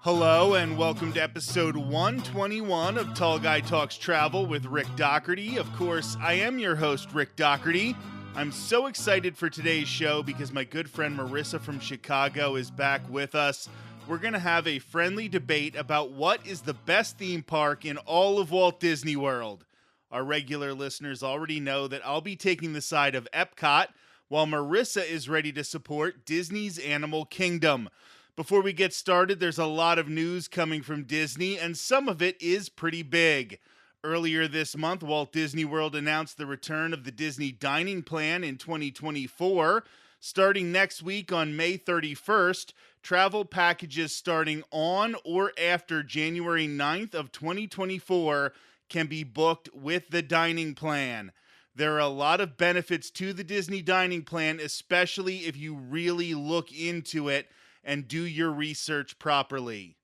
Hello and welcome to episode 121 of Tall Guy Talks Travel with Rick Doherty. Of course, I am your host, Rick Doherty. I'm so excited for today's show because my good friend Marissa from Chicago is back with us. We're going to have a friendly debate about what is the best theme park in all of Walt Disney World. Our regular listeners already know that I'll be taking the side of Epcot, while Marissa is ready to support Disney's Animal Kingdom. Before we get started, there's a lot of news coming from Disney, and some of it is pretty big. Earlier this month, Walt Disney World announced the return of the Disney Dining Plan in 2024. Starting next week on May 31st, travel packages starting on or after January 9th of 2024 can be booked with the dining plan. There are a lot of benefits to the Disney Dining Plan, especially if you really look into it and do your research properly.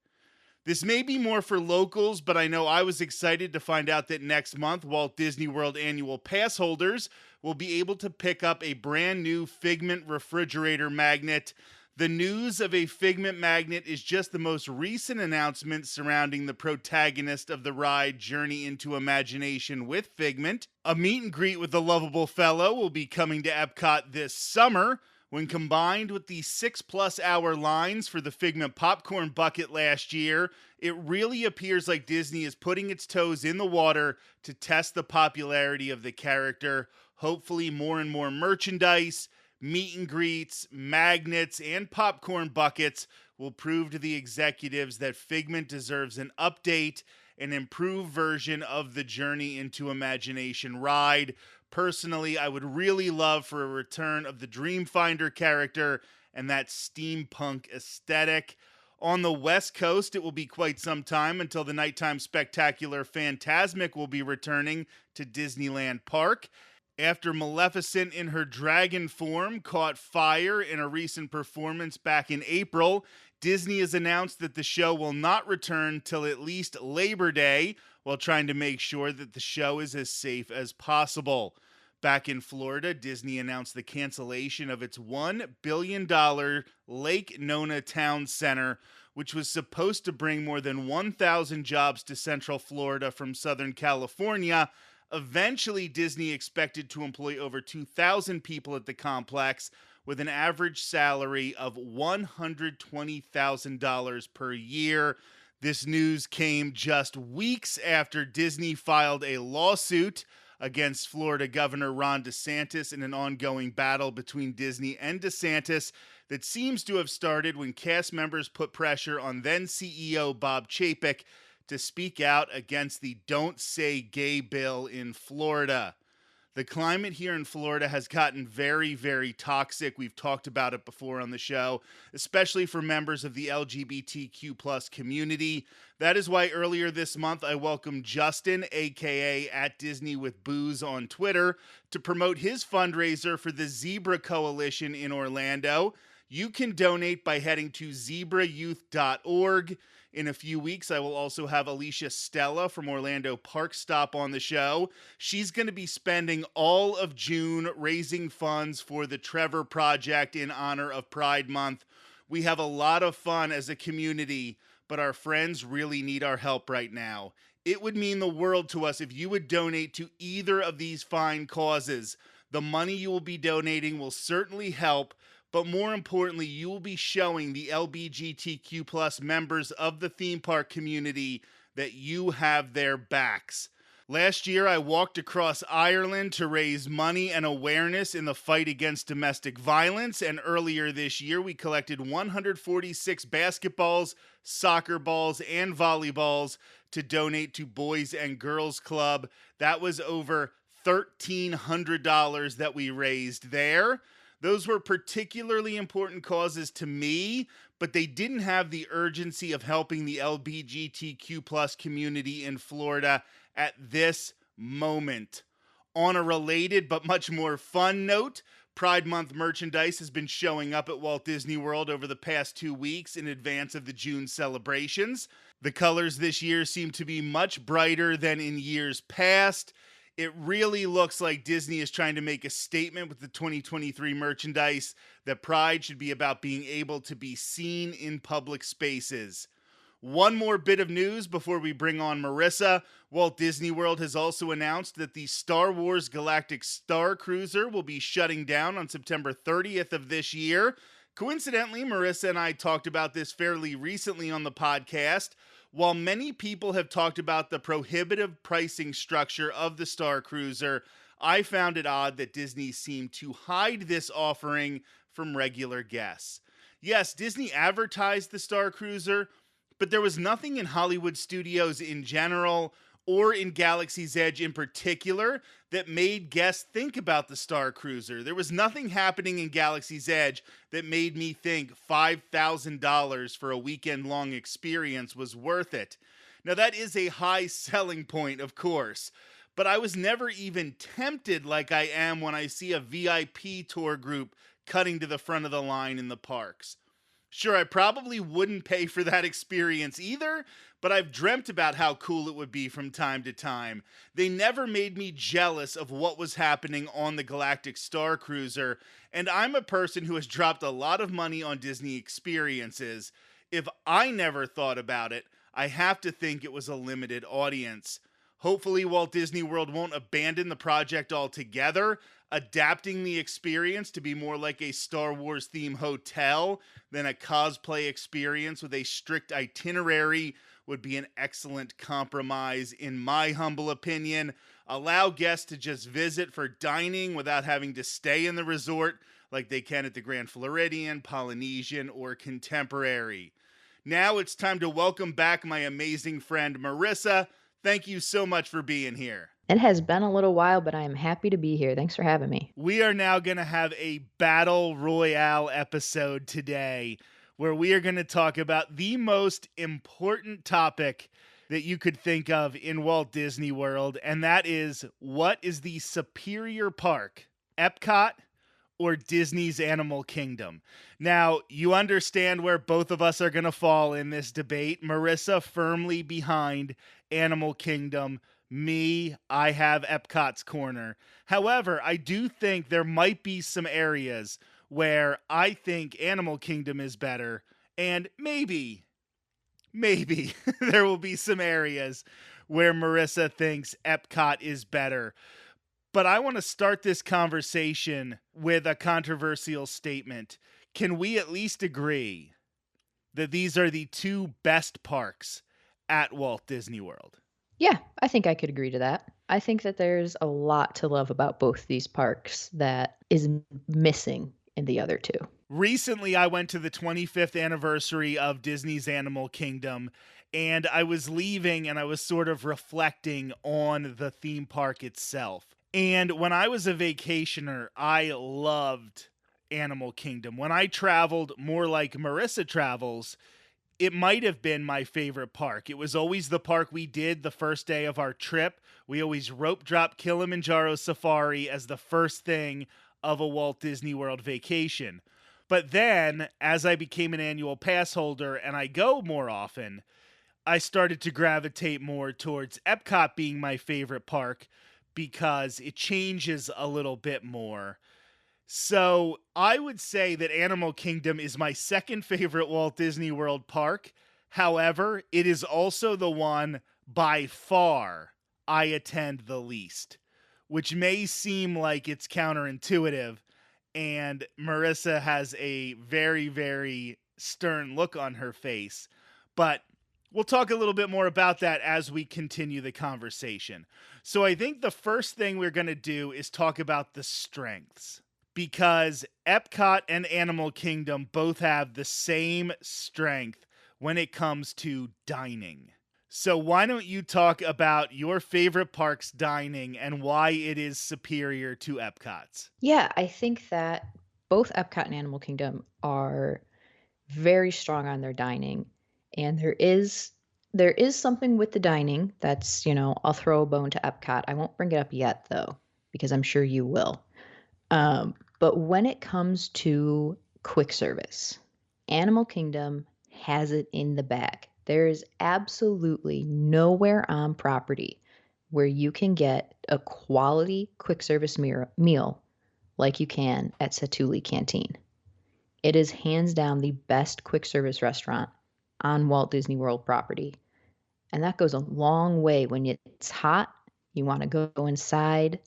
This may be more for locals, but I know I was excited to find out that next month, Walt Disney World annual pass holders will be able to pick up a brand new Figment refrigerator magnet. The news of a Figment magnet is just the most recent announcement surrounding the protagonist of the ride Journey into Imagination with Figment. A meet and greet with the lovable fellow will be coming to Epcot this summer. When combined with the 6+ hour lines for the Figment popcorn bucket last year, it really appears like Disney is putting its toes in the water to test the popularity of the character. Hopefully more and more merchandise, meet and greets, magnets, and popcorn buckets will prove to the executives that Figment deserves an update, an improved version of the Journey into Imagination ride. Personally, I would really love for a return of the Dreamfinder character and that steampunk aesthetic. On the West Coast, it will be quite some time until the nighttime spectacular Fantasmic will be returning to Disneyland Park. After Maleficent in her dragon form caught fire in a recent performance back in April, Disney has announced that the show will not return till at least Labor Day, while trying to make sure that the show is as safe as possible. Back in Florida, Disney announced the cancellation of its $1 billion Lake Nona Town Center, which was supposed to bring more than 1,000 jobs to Central Florida from Southern California. Eventually, Disney expected to employ over 2,000 people at the complex, with an average salary of $120,000 per year. This news came just weeks after Disney filed a lawsuit against Florida Governor Ron DeSantis in an ongoing battle between Disney and DeSantis that seems to have started when cast members put pressure on then CEO Bob Chapek to speak out against the Don't Say Gay bill in Florida. The climate here in Florida has gotten very, very toxic. We've talked about it before on the show, especially for members of the LGBTQ plus community. That is why earlier this month I welcomed Justin, aka at Disney with Booze on Twitter, to promote his fundraiser for the Zebra Coalition in Orlando. You can donate by heading to zebrayouth.org. In a few weeks, I will also have Alicia Stella from Orlando Park Stop on the show. She's going to be spending all of June raising funds for the Trevor Project in honor of Pride Month. We have a lot of fun as a community, but our friends really need our help right now. It would mean the world to us if you would donate to either of these fine causes. The money you will be donating will certainly help, but more importantly, you will be showing the LGBTQ plus members of the theme park community that you have their backs. Last year, I walked across Ireland to raise money and awareness in the fight against domestic violence, and earlier this year, we collected 146 basketballs, soccer balls, and volleyballs to donate to Boys and Girls Club. That was over $1,300 that we raised there. Those were particularly important causes to me, but they didn't have the urgency of helping the LGBTQ plus community in Florida at this moment. On a related but much more fun note, Pride Month merchandise has been showing up at Walt Disney World over the past 2 weeks in advance of the June celebrations. The colors this year seem to be much brighter than in years past. It really looks like Disney is trying to make a statement with the 2023 merchandise that Pride should be about being able to be seen in public spaces. One more bit of news before we bring on Marissa. Walt Disney World has also announced that the Star Wars Galactic Star Cruiser will be shutting down on September 30th of this year. Coincidentally, Marissa and I talked about this fairly recently on the podcast. While many people have talked about the prohibitive pricing structure of the Star Cruiser, I found it odd that Disney seemed to hide this offering from regular guests. Yes, Disney advertised the Star Cruiser, but there was nothing in Hollywood studios in general or in Galaxy's Edge in particular that made guests think about the Star Cruiser. There was nothing happening in Galaxy's Edge that made me think $5,000 for a weekend-long experience was worth it. Now, that is a high selling point, of course, but I was never even tempted like I am when I see a VIP tour group cutting to the front of the line in the parks. Sure, I probably wouldn't pay for that experience either, but I've dreamt about how cool it would be from time to time. They never made me jealous of what was happening on the Galactic Star Cruiser, and I'm a person who has dropped a lot of money on Disney experiences. If I never thought about it, I have to think it was a limited audience. Hopefully, Walt Disney World won't abandon the project altogether, adapting the experience to be more like a Star Wars themed hotel than a cosplay experience with a strict itinerary would be an excellent compromise, in my humble opinion. Allow guests to just visit for dining without having to stay in the resort like they can at the Grand Floridian, Polynesian, or Contemporary. Now it's time to welcome back my amazing friend Marissa. Thank you so much for being here. It has been a little while, but I am happy to be here. Thanks for having me. We are now going to have a Battle Royale episode today where we are going to talk about the most important topic that you could think of in Walt Disney World, and that is, what is the superior park, Epcot or Disney's Animal Kingdom? Now, you understand where both of us are going to fall in this debate. Marissa firmly behind Animal Kingdom. Me, I have Epcot's corner. However, I do think there might be some areas where I think Animal Kingdom is better, and maybe there will be some areas where Marissa thinks Epcot is better. But I want to start this conversation with a controversial statement. Can we at least agree that these are the two best parks at Walt Disney World? Yeah, I think I could agree to that. I think that there's a lot to love about both these parks that is missing in the other two. Recently, I went to the 25th anniversary of Disney's Animal Kingdom, and I was leaving and I was sort of reflecting on the theme park itself. And when I was a vacationer, I loved Animal Kingdom. When I traveled more like Marissa travels, it might have been my favorite park. It was always the park we did the first day of our trip. We always rope drop Kilimanjaro Safari as the first thing of a Walt Disney World vacation. But then, as I became an annual pass holder and I go more often, I started to gravitate more towards Epcot being my favorite park because it changes a little bit more. So I would say that Animal Kingdom is my second favorite Walt Disney World park. However, it is also the one by far I attend the least, which may seem like it's counterintuitive. And Marissa has a very, very stern look on her face. But we'll talk a little bit more about that as we continue the conversation. So I think the first thing we're going to do is talk about the strengths, because Epcot and Animal Kingdom both have the same strength when it comes to dining. So why don't you talk about your favorite park's dining and why it is superior to Epcot's? Yeah, I think that both Epcot and Animal Kingdom are very strong on their dining. And there is something with the dining that's, I'll throw a bone to Epcot. I won't bring it up yet though, because I'm sure you will. But when it comes to quick service, Animal Kingdom has it in the bag. There is absolutely nowhere on property where you can get a quality quick service meal like you can at Satuli Canteen. It is hands down the best quick service restaurant on Walt Disney World property. And that goes a long way when it's hot. You want to go inside,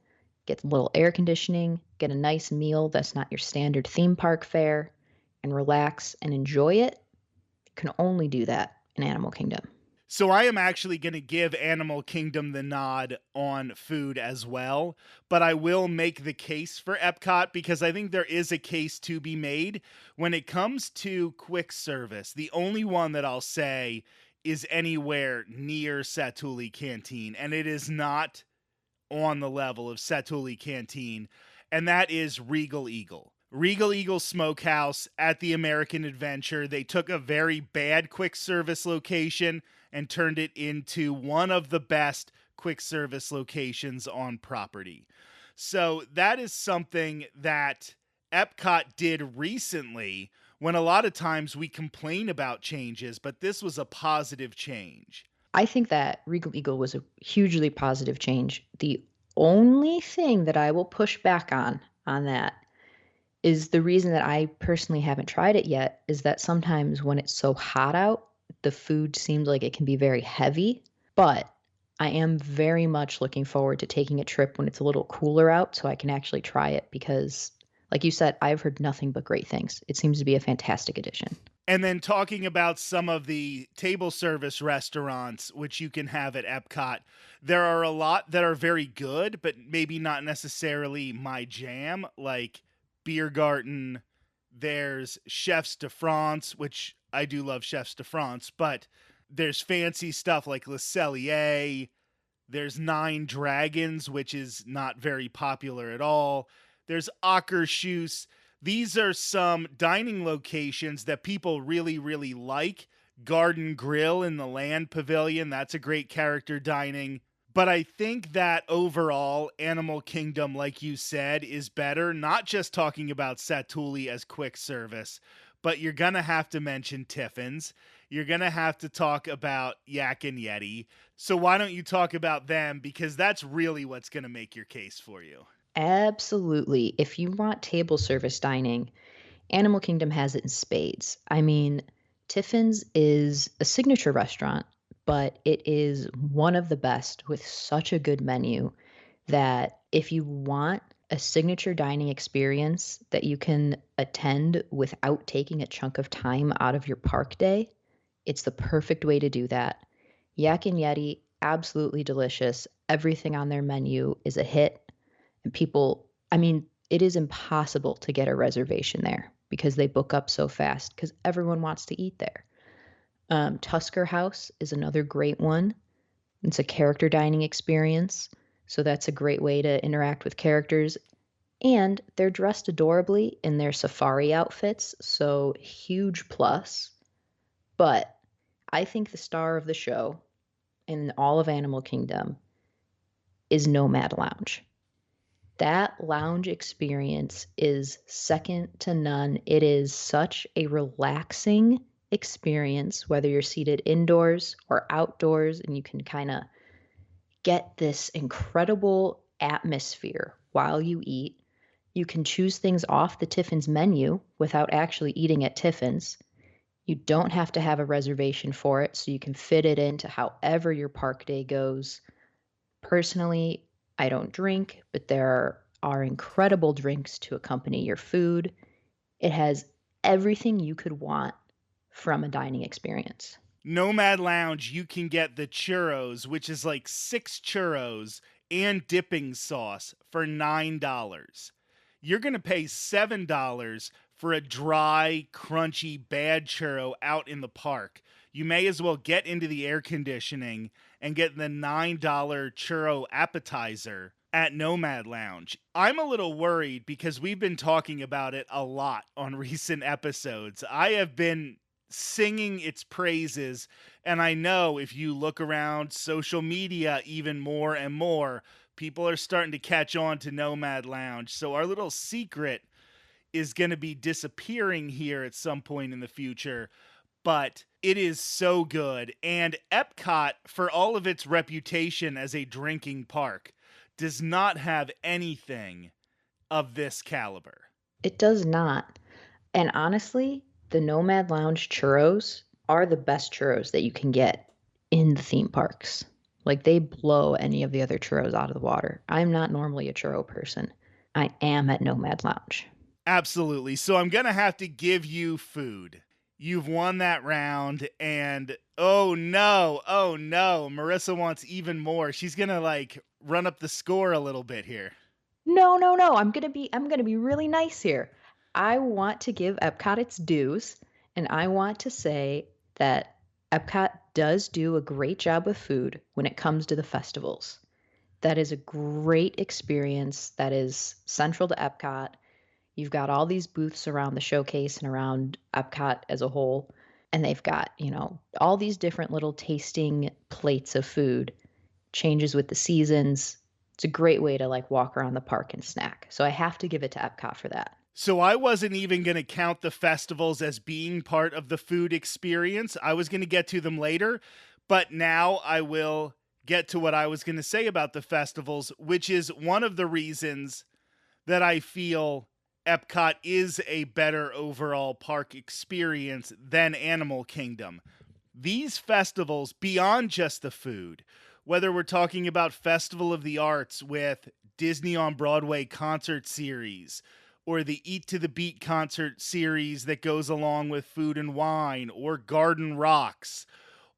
get a little air conditioning, get a nice meal that's not your standard theme park fare, and relax and enjoy it. You can only do that in Animal Kingdom. So I am actually going to give Animal Kingdom the nod on food as well, but I will make the case for Epcot because I think there is a case to be made when it comes to quick service. The only one that I'll say is anywhere near Satuli Canteen, and it is not on the level of Satuli Canteen, and that is Regal Eagle. Regal Eagle Smokehouse at the American Adventure. They took a very bad quick service location and turned it into one of the best quick service locations on property. So that is something that Epcot did recently when a lot of times we complain about changes, but this was a positive change. I think that Regal Eagle was a hugely positive change. The only thing that I will push back on that is the reason that I personally haven't tried it yet is that sometimes when it's so hot out, the food seems like it can be very heavy. But I am very much looking forward to taking a trip when it's a little cooler out so I can actually try it because, like you said, I've heard nothing but great things. It seems to be a fantastic addition. And then talking about some of the table service restaurants, which you can have at Epcot, there are a lot that are very good, but maybe not necessarily my jam, like Beer Garden. There's Chefs de France, which I do love Chefs de France, but there's fancy stuff like Le Cellier. There's Nine Dragons, which is not very popular at all. There's Ackerschuss. These are some dining locations that people really, really like. Garden Grill in the Land Pavilion, that's a great character dining. But I think that overall, Animal Kingdom, like you said, is better. Not just talking about Satuli as quick service, but you're going to have to mention Tiffin's. You're going to have to talk about Yak and Yeti. So why don't you talk about them? Because that's really what's going to make your case for you. Absolutely. If you want table service dining, Animal Kingdom has it in spades. I mean, Tiffin's is a signature restaurant, but it is one of the best with such a good menu that if you want a signature dining experience that you can attend without taking a chunk of time out of your park day, it's the perfect way to do that. Yak and Yeti, absolutely delicious. Everything on their menu is a hit. And people, I mean, it is impossible to get a reservation there because they book up so fast because everyone wants to eat there. Tusker House is another great one. It's a character dining experience, so that's a great way to interact with characters. And they're dressed adorably in their safari outfits, so huge plus. But I think the star of the show in all of Animal Kingdom is Nomad Lounge. That lounge experience is second to none. It is such a relaxing experience, whether you're seated indoors or outdoors, and you can kind of get this incredible atmosphere while you eat. You can choose things off the Tiffin's menu without actually eating at Tiffin's. You don't have to have a reservation for it, so you can fit it into however your park day goes. Personally, I don't drink, but there are incredible drinks to accompany your food. It has everything you could want from a dining experience. Nomad Lounge, you can get the churros, which is like 6 churros and dipping sauce for $9. You're going to pay $7 for a dry, crunchy, bad churro out in the park. You may as well get into the air conditioning and get the $9 churro appetizer at Nomad Lounge. I'm a little worried because we've been talking about it a lot on recent episodes. I have been singing its praises, and I know if you look around social media even more and more, people are starting to catch on to Nomad Lounge. So our little secret is going to be disappearing here at some point in the future, but it is so good. And Epcot, for all of its reputation as a drinking park, does not have anything of this caliber. It does not. And honestly, the Nomad Lounge churros, are the best churros that you can get in the theme parks. Like, they blow any of the other churros out of the water. I'm not normally a churro person. I am at Nomad Lounge. Absolutely. So I'm going to have to give you food. You've won that round, and oh no, Marissa wants even more. She's going to like run up the score a little bit here. No, no, no. I'm gonna be really nice here. I want to give Epcot its dues, and I want to say that Epcot does do a great job with food when it comes to the festivals. That is a great experience that is central to Epcot. You've got all these booths around the showcase and around Epcot as a whole, and they've got, all these different little tasting plates of food, changes with the seasons. It's a great way to like walk around the park and snack. So I have to give it to Epcot for that. So I wasn't even going to count the festivals as being part of the food experience. I was going to get to them later, but now I will get to what I was going to say about the festivals, which is one of the reasons that I feel Epcot is a better overall park experience than Animal Kingdom. These festivals, beyond just the food, whether we're talking about Festival of the Arts with Disney on Broadway concert series, or the Eat to the Beat concert series that goes along with Food and Wine, or Garden Rocks,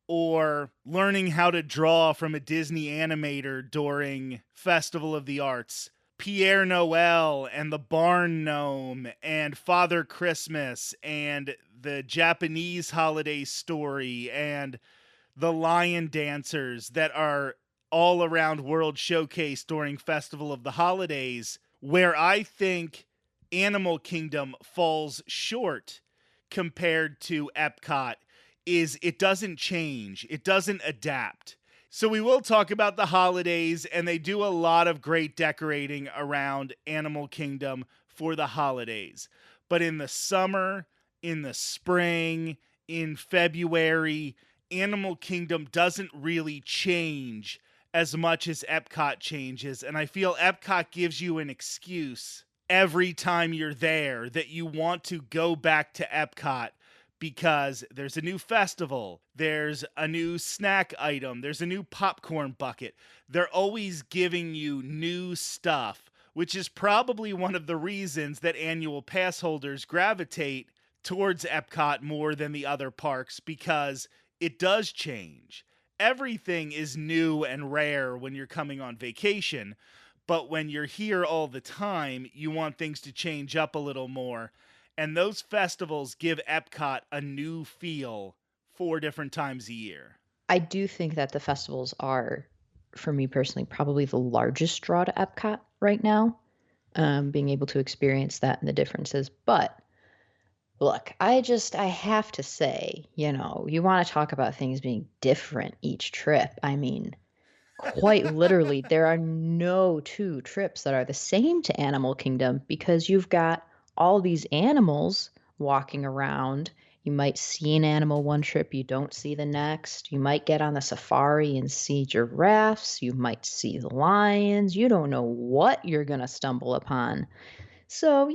or learning how to draw from a Disney animator during Festival of the Arts. Pierre Noel and the Barn Gnome and Father Christmas and the Japanese holiday story and the Lion Dancers that are all around World Showcase during Festival of the Holidays, where I think Animal Kingdom falls short compared to Epcot is it doesn't change, it doesn't adapt. So we will talk about the holidays, and they do a lot of great decorating around Animal Kingdom for the holidays. But in the summer, in the spring, in February, Animal Kingdom doesn't really change as much as Epcot changes. And I feel Epcot gives you an excuse every time you're there that you want to go back to Epcot because there's a new festival, there's a new snack item, there's a new popcorn bucket. They're always giving you new stuff, which is probably one of the reasons that annual pass holders gravitate towards Epcot more than the other parks because it does change. Everything is new and rare when you're coming on vacation, but when you're here all the time, you want things to change up a little more. And those festivals give Epcot a new feel 4 different times a year. I do think that the festivals are, for me personally, probably the largest draw to Epcot right now, being able to experience that and the differences. But look, I have to say, you want to talk about things being different each trip. I mean, quite literally, there are no two trips that are the same to Animal Kingdom because you've got all these animals walking around. You might see an animal one trip, you don't see the next. You might get on the safari and see giraffes. You might see the lions. You don't know what you're going to stumble upon. So,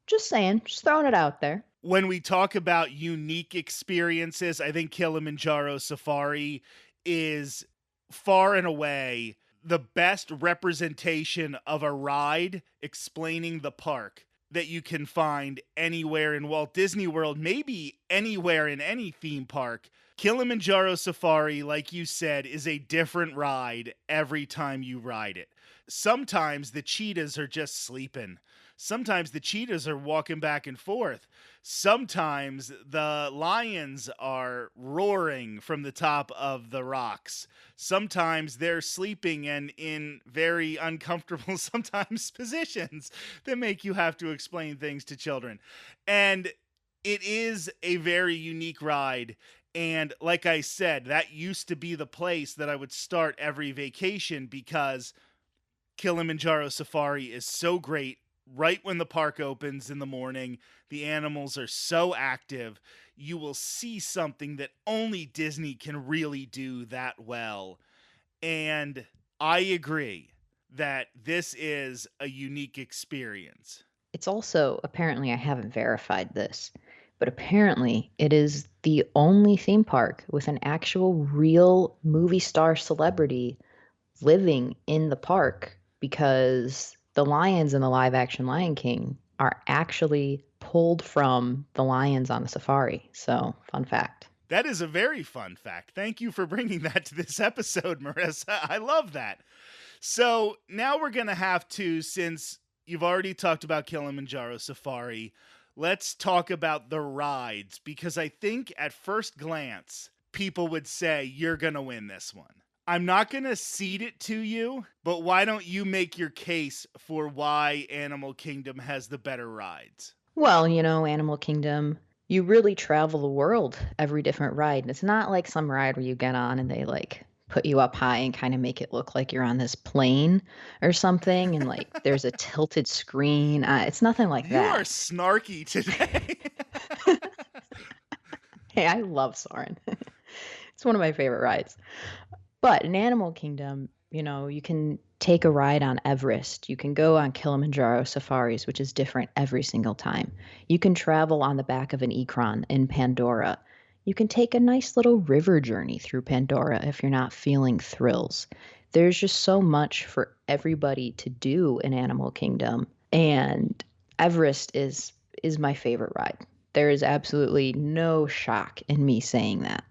just saying, just throwing it out there. When we talk about unique experiences, I think Kilimanjaro Safari is far and away the best representation of a ride explaining the park that you can find anywhere in Walt Disney World, maybe anywhere in any theme park. Kilimanjaro Safari, like you said, is a different ride every time you ride it. Sometimes the cheetahs are just sleeping. Sometimes the cheetahs are walking back and forth. Sometimes the lions are roaring from the top of the rocks. Sometimes they're sleeping and in very uncomfortable, sometimes positions that make you have to explain things to children. And it is a very unique ride. And like I said, that used to be the place that I would start every vacation because Kilimanjaro Safari is so great right when the park opens in the morning. The animals are so active. You will see something that only Disney can really do that well. And I agree that this is a unique experience. It's also, apparently, I haven't verified this, but apparently it is the only theme park with an actual real movie star celebrity living in the park because the lions in the live action Lion King are actually pulled from the lions on the safari. So, fun fact. That is a very fun fact. Thank you for bringing that to this episode, Marissa. I love that. So now we're going to have to, since you've already talked about Kilimanjaro Safari, let's talk about the rides, because I think at first glance, people would say you're going to win this one. I'm not going to cede it to you, but why don't you make your case for why Animal Kingdom has the better rides? Well, Animal Kingdom, you really travel the world every different ride. And it's not like some ride where you get on and they like put you up high and kind of make it look like you're on this plane or something. And like there's a tilted screen. It's nothing like You are that. snarky today. Hey, I love Soarin'. It's one of my favorite rides. But in Animal Kingdom, you can take a ride on Everest. You can go on Kilimanjaro safaris, which is different every single time. You can travel on the back of an Ikran in Pandora. You can take a nice little river journey through Pandora if you're not feeling thrills. There's just so much for everybody to do in Animal Kingdom, and Everest is my favorite ride. There is absolutely no shock in me saying that.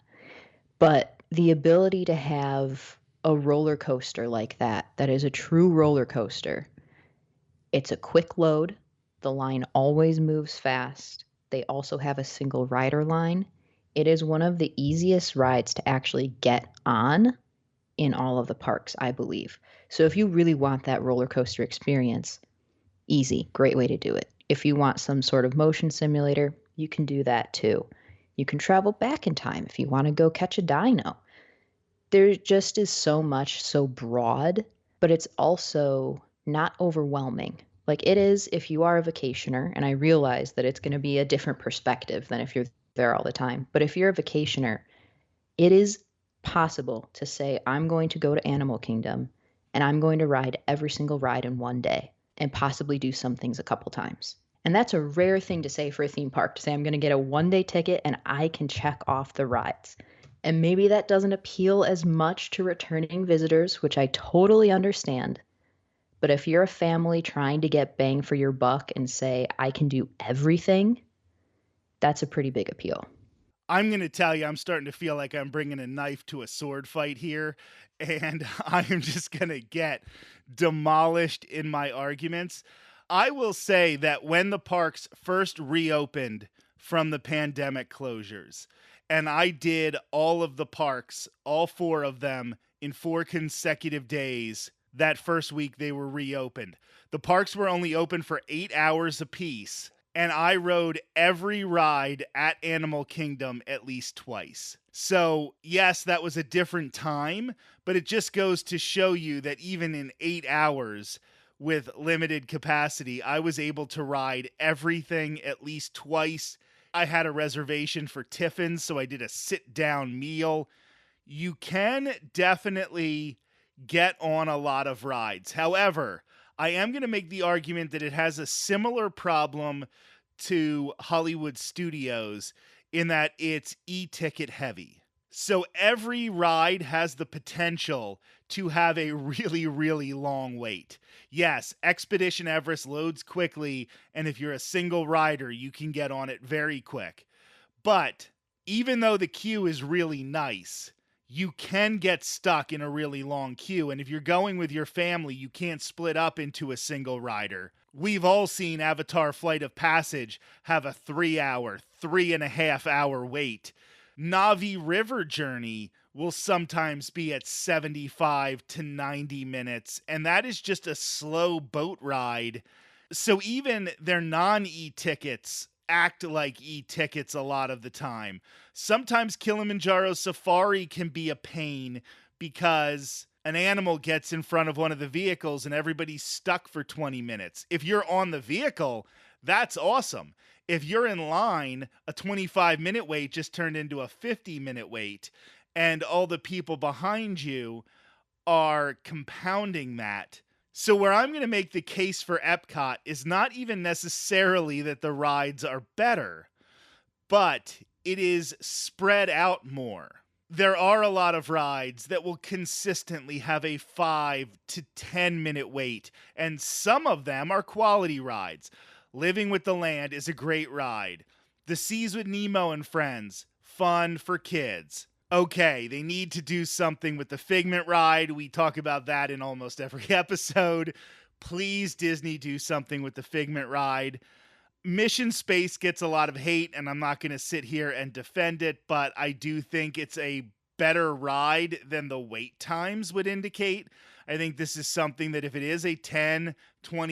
But the ability to have a roller coaster like that is a true roller coaster. It's a quick load. The line always moves fast. They also have a single rider line. It is one of the easiest rides to actually get on in all of the parks, I believe. So if you really want that roller coaster experience, easy, great way to do it. If you want some sort of motion simulator, you can do that too. You can travel back in time if you want to go catch a dino. There just is so much so broad, but it's also not overwhelming. Like it is if you are a vacationer, and I realize that it's going to be a different perspective than if you're there all the time. But if you're a vacationer, it is possible to say, I'm going to go to Animal Kingdom and I'm going to ride every single ride in one day and possibly do some things a couple times. And that's a rare thing to say for a theme park, to say I'm going to get a 1-day ticket and I can check off the rides. And maybe that doesn't appeal as much to returning visitors, which I totally understand. But if you're a family trying to get bang for your buck and say, I can do everything, that's a pretty big appeal. I'm going to tell you, I'm starting to feel like I'm bringing a knife to a sword fight here, and I am just going to get demolished in my arguments. I will say that when the parks first reopened from the pandemic closures, and I did all of the parks, all 4 of them, in 4 consecutive days, that first week they were reopened. The parks were only open for 8 hours apiece, and I rode every ride at Animal Kingdom at least twice. So, yes, that was a different time, but it just goes to show you that even in 8 hours with limited capacity, I was able to ride everything at least twice. I had a reservation for Tiffin's, so I did a sit-down meal. You can definitely get on a lot of rides. However, I am going to make the argument that it has a similar problem to Hollywood Studios in that it's e-ticket heavy. So every ride has the potential to have a really, really long wait. Yes, Expedition Everest loads quickly, and if you're a single rider, you can get on it very quick. But even though the queue is really nice, you can get stuck in a really long queue. And if you're going with your family, you can't split up into a single rider. We've all seen Avatar Flight of Passage have a 3-hour, 3.5-hour wait. Navi River Journey will sometimes be at 75 to 90 minutes, and that is just a slow boat ride. So even their non-e-tickets act like e-tickets a lot of the time. Sometimes Kilimanjaro Safari can be a pain because an animal gets in front of one of the vehicles and everybody's stuck for 20 minutes. If you're on the vehicle, that's awesome. If you're in line, a 25-minute wait just turned into a 50-minute wait, and all the people behind you are compounding that. So where I'm going to make the case for Epcot is not even necessarily that the rides are better, but it is spread out more. There are a lot of rides that will consistently have a 5 to 10 minute wait, and some of them are quality rides. Living with the Land is a great ride. The Seas with Nemo and Friends, fun for kids. Okay, they need to do something with the Figment ride. We talk about that in almost every episode. Please, Disney, do something with the Figment ride. Mission Space gets a lot of hate, and I'm not going to sit here and defend it, but I do think it's a better ride than the wait times would indicate. I think this is something that if it is a 10-20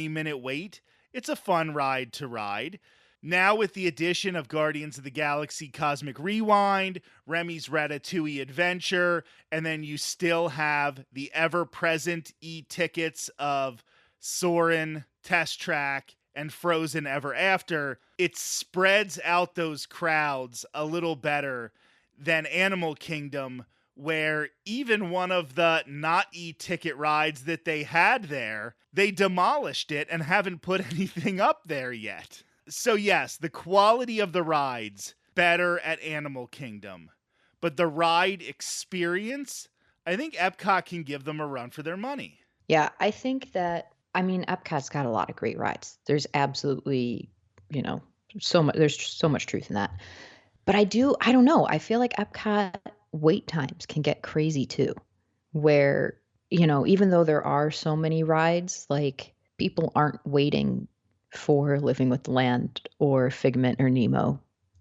minute wait, it's a fun ride to ride. Now, with the addition of Guardians of the Galaxy Cosmic Rewind, Remy's Ratatouille Adventure, and then you still have the ever-present e-tickets of Soarin', Test Track, and Frozen Ever After, it spreads out those crowds a little better than Animal Kingdom, where even one of the not e-ticket rides that they had there, they demolished it and haven't put anything up there yet. So yes, the quality of the rides better at Animal Kingdom, but the ride experience, I think Epcot can give them a run for their money. Yeah, I think that, I mean, Epcot's got a lot of great rides. There's absolutely, there's so much truth in that. But I don't know. I feel like Epcot wait times can get crazy too, where, even though there are so many rides, like people aren't waiting for Living with the Land or Figment or Nemo.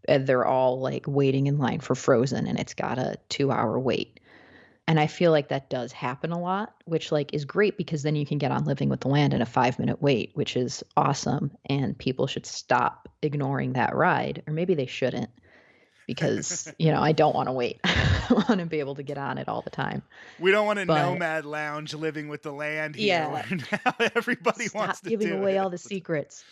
And they're all like waiting in line for Frozen and it's got a 2-hour wait. And I feel like that does happen a lot, which like is great because then you can get on Living with the Land in a 5-minute wait, which is awesome. And people should stop ignoring that ride, or maybe they shouldn't, because, I don't want to wait. I want to be able to get on it all the time. We don't want a nomad lounge Living with the Land here where now everybody wants to giving away all the secrets.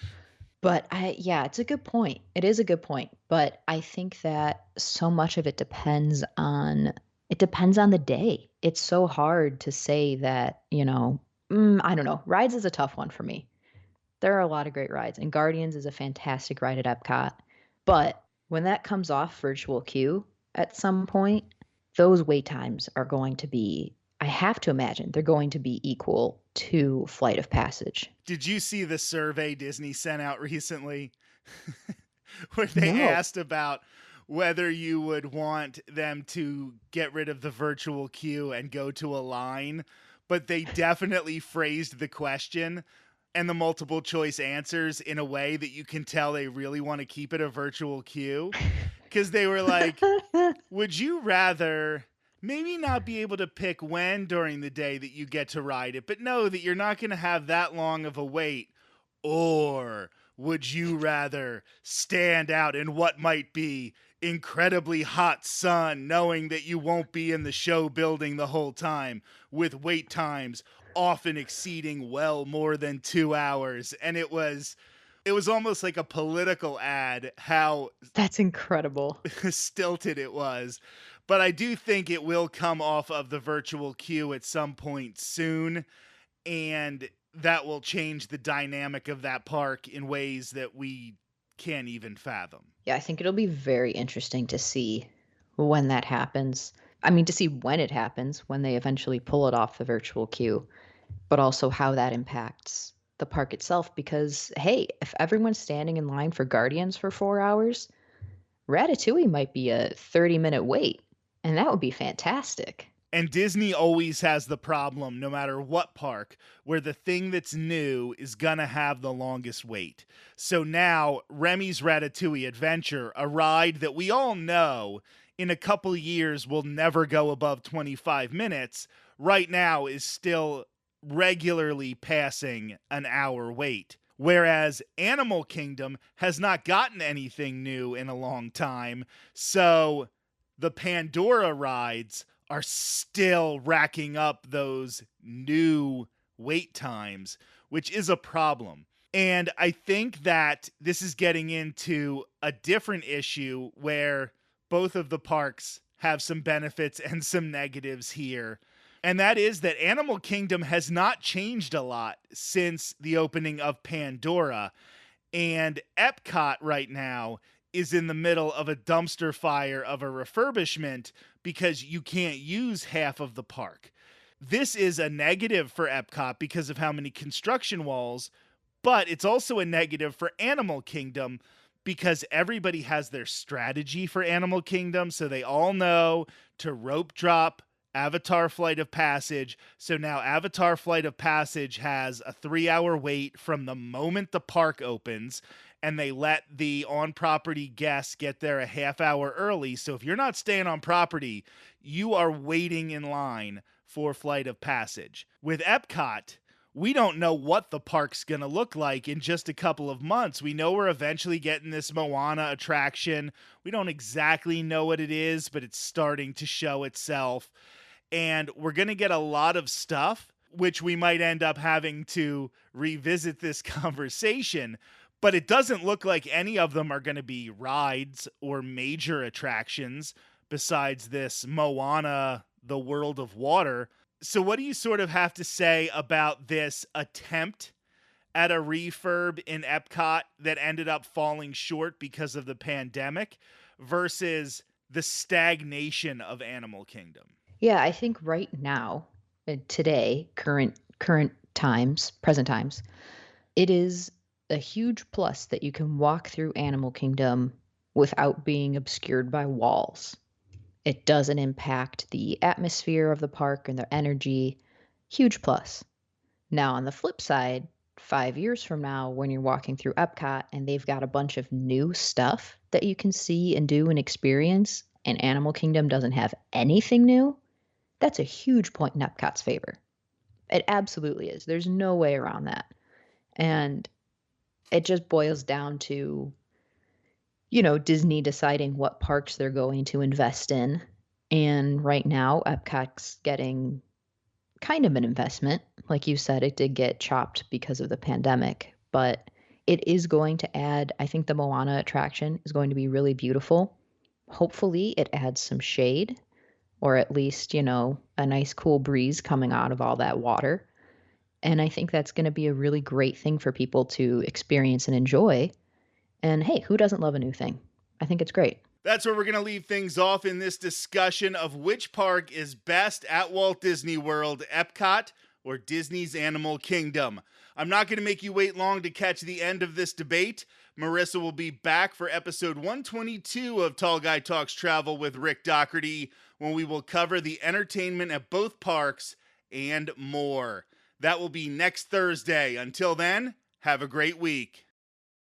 But it's a good point. It is a good point. But I think that so much of it depends on the day. It's so hard to say that, I don't know. Rides is a tough one for me. There are a lot of great rides, and Guardians is a fantastic ride at Epcot. But when that comes off virtual queue at some point, those wait times are going to be, I have to imagine, they're going to be equal to Flight of Passage. Did you see the survey Disney sent out recently where they asked about whether you would want them to get rid of the virtual queue and go to a line, but they definitely phrased the question and the multiple choice answers in a way that you can tell they really want to keep it a virtual queue. Because they were like, would you rather maybe not be able to pick when during the day that you get to ride it, but know that you're not going to have that long of a wait? Or would you rather stand out in what might be incredibly hot sun, knowing that you won't be in the show building the whole time, with wait times often exceeding well more than 2 hours? And it was almost like a political ad, how that's incredible stilted it was. But I do think it will come off of the virtual queue at some point soon, and that will change the dynamic of that park in ways that we can't even fathom. Yeah, I think it'll be very interesting to see when that happens. I mean, to see when it happens, when they eventually pull it off the virtual queue, but also how that impacts the park itself. Because, hey, if everyone's standing in line for Guardians for 4 hours, Ratatouille might be a 30-minute wait, and that would be fantastic. And Disney always has the problem, no matter what park, where the thing that's new is gonna have the longest wait. So now, Remy's Ratatouille Adventure, a ride that we all know in a couple years will never go above 25 minutes, right now is still regularly passing an hour wait. Whereas Animal Kingdom has not gotten anything new in a long time, so the Pandora rides are still racking up those new wait times, which is a problem. And I think that this is getting into a different issue where both of the parks have some benefits and some negatives here. And that is that Animal Kingdom has not changed a lot since the opening of Pandora. And Epcot right now is in the middle of a dumpster fire of a refurbishment because you can't use half of the park. This is a negative for Epcot because of how many construction walls, but it's also a negative for Animal Kingdom because everybody has their strategy for Animal Kingdom. So they all know to rope drop Avatar Flight of Passage. So now Avatar Flight of Passage has a 3-hour wait from the moment the park opens, and they let the on-property guests get there a half hour early. So if you're not staying on property, you are waiting in line for Flight of Passage. With Epcot, we don't know what the park's going to look like in just a couple of months. We know we're eventually getting this Moana attraction. We don't exactly know what it is, but it's starting to show itself. And we're going to get a lot of stuff, which we might end up having to revisit this conversation. But it doesn't look like any of them are going to be rides or major attractions besides this Moana, the World of Water. So what do you sort of have to say about this attempt at a refurb in Epcot that ended up falling short because of the pandemic versus the stagnation of Animal Kingdom? Yeah, I think right now, today, current times, present times, it is a huge plus that you can walk through Animal Kingdom without being obscured by walls. It doesn't impact the atmosphere of the park and the energy. Huge plus. Now, on the flip side, 5 years from now, when you're walking through Epcot and they've got a bunch of new stuff that you can see and do and experience, and Animal Kingdom doesn't have anything new, that's a huge point in Epcot's favor. It absolutely is. There's no way around that. And it just boils down to, Disney deciding what parks they're going to invest in. And right now, Epcot's getting kind of an investment. Like you said, it did get chopped because of the pandemic, but it is going to add, I think the Moana attraction is going to be really beautiful. Hopefully, it adds some shade or at least, a nice cool breeze coming out of all that water. And I think that's going to be a really great thing for people to experience and enjoy. And hey, who doesn't love a new thing? I think it's great. That's where we're going to leave things off in this discussion of which park is best at Walt Disney World, Epcot or Disney's Animal Kingdom. I'm not going to make you wait long to catch the end of this debate. Marissa will be back for episode 122 of Tall Guy Talks Travel with Rick Doherty, when we will cover the entertainment at both parks and more. That will be next Thursday. Until then, have a great week.